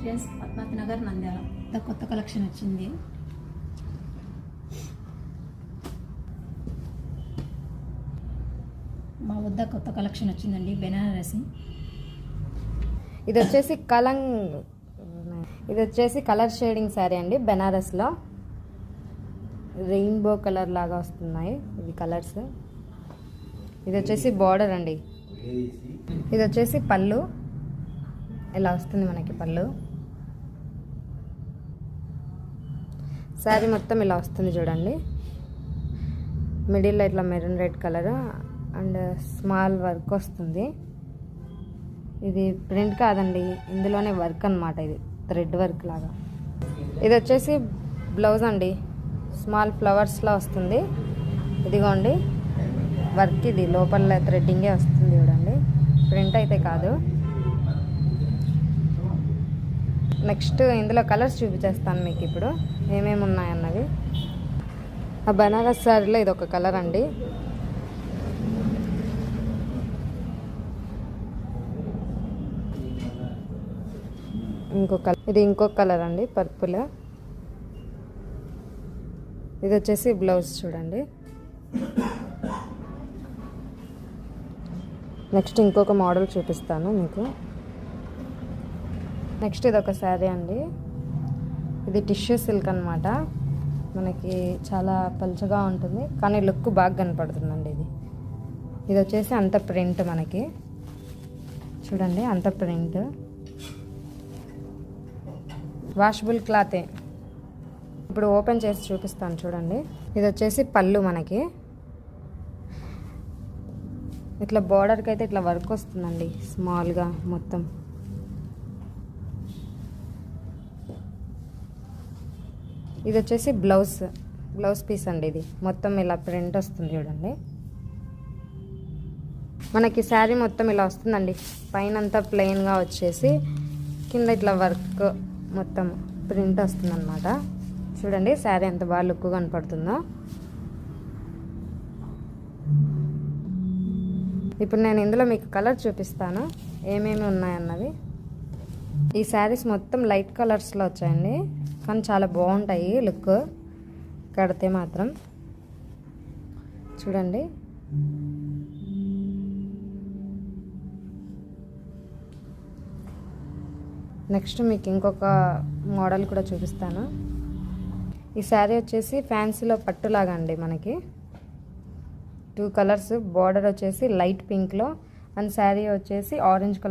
Friends, Padmavati Nagar, Nandyal కొత్త collection వచ్చింది. మా వద్ద కొత్త కలెక్షన్ వచ్చిందండి, బెనారసి. ఇది వచ్చేసి కలర్ షేడింగ్ శారీ అండి. బెనారస్లో రెయిన్బో కలర్ లాగా వస్తున్నాయి ఇవి కలర్స్. ఇది వచ్చేసి బార్డర్ అండి. ఇది వచ్చేసి పళ్ళు, ఇలా వస్తుంది మనకి పళ్ళు. శారీ మొత్తం ఇలా వస్తుంది చూడండి. మిడిల్లో ఇట్లా maroon red colour and small work వస్తుంది. ఇది ప్రింట్ కాదండి, ఇందులోనే వర్క్ అన్నమాట. ఇది థ్రెడ్ వర్క్ లాగా. ఇది వచ్చేసి బ్లౌజ్ అండి. స్మాల్ ఫ్లవర్స్లో వస్తుంది. ఇదిగోండి వర్క్, ఇది లోపల థ్రెడ్డింగే వస్తుంది చూడండి, ప్రింట్ అయితే కాదు. నెక్స్ట్ ఇందులో కలర్స్ చూపించేస్తాను మీకు ఇప్పుడు ఏమేమి ఉన్నాయన్నవి. ఆ బనారస్ శారీలో ఇది ఒక కలర్ అండి. ఇది ఇంకొక కలర్ అండి, పర్పుల్. ఇది వచ్చేసి బ్లౌజ్ చూడండి. నెక్స్ట్ ఇంకొక మోడల్ చూపిస్తాను మీకు. నెక్స్ట్ ఇది ఒక శారీ అండి. ఇది టిష్యూ సిల్క్ అనమాట. మనకి చాలా పలుచగా ఉంటుంది కానీ లుక్ బాగా కనపడుతుందండి. ఇది వచ్చేసి అంత ప్రింట్ మనకి చూడండి, అంత ప్రింట్. వాషబుల్ క్లాతే. ఇప్పుడు ఓపెన్ చేసి చూపిస్తాను చూడండి. ఇది వచ్చేసి పళ్ళు మనకి. ఇట్లా బార్డర్కి అయితే ఇట్లా వర్క్ వస్తుందండి స్మాల్గా మొత్తం. ఇది వచ్చేసి బ్లౌజ్ పీస్ అండి. ఇది మొత్తం ఇలా ప్రింట్ వస్తుంది చూడండి. మనకి శారీ మొత్తం ఇలా వస్తుందండి. పైన అంతా ప్లెయిన్గా వచ్చేసి కింద ఇట్లా వర్క్ మొత్తం ప్రింట్ వస్తుంది అన్నమాట. చూడండి శారీ ఎంత బాగా లుక్ కనపడుతుందో. ఇప్పుడు నేను ఇందులో మీకు కలర్ చూపిస్తాను ఏమేమి ఉన్నాయన్నవి. ఈ శారీస్ మొత్తం లైట్ కలర్స్లో వచ్చాయండి కానీ చాలా బాగుంటాయి లుక్ కడితే మాత్రం. చూడండి నెక్స్ట్ మీకు ఇంకొక మోడల్ కూడా చూపిస్తాను. ఈ శారీ వచ్చేసి ఫ్యాన్సీలో పట్టులాగా అండి. మనకి 2 కలర్స్. బార్డర్ వచ్చేసి లైట్ పింక్లో అండ్ శారీ వచ్చేసి ఆరెంజ్ కలర్.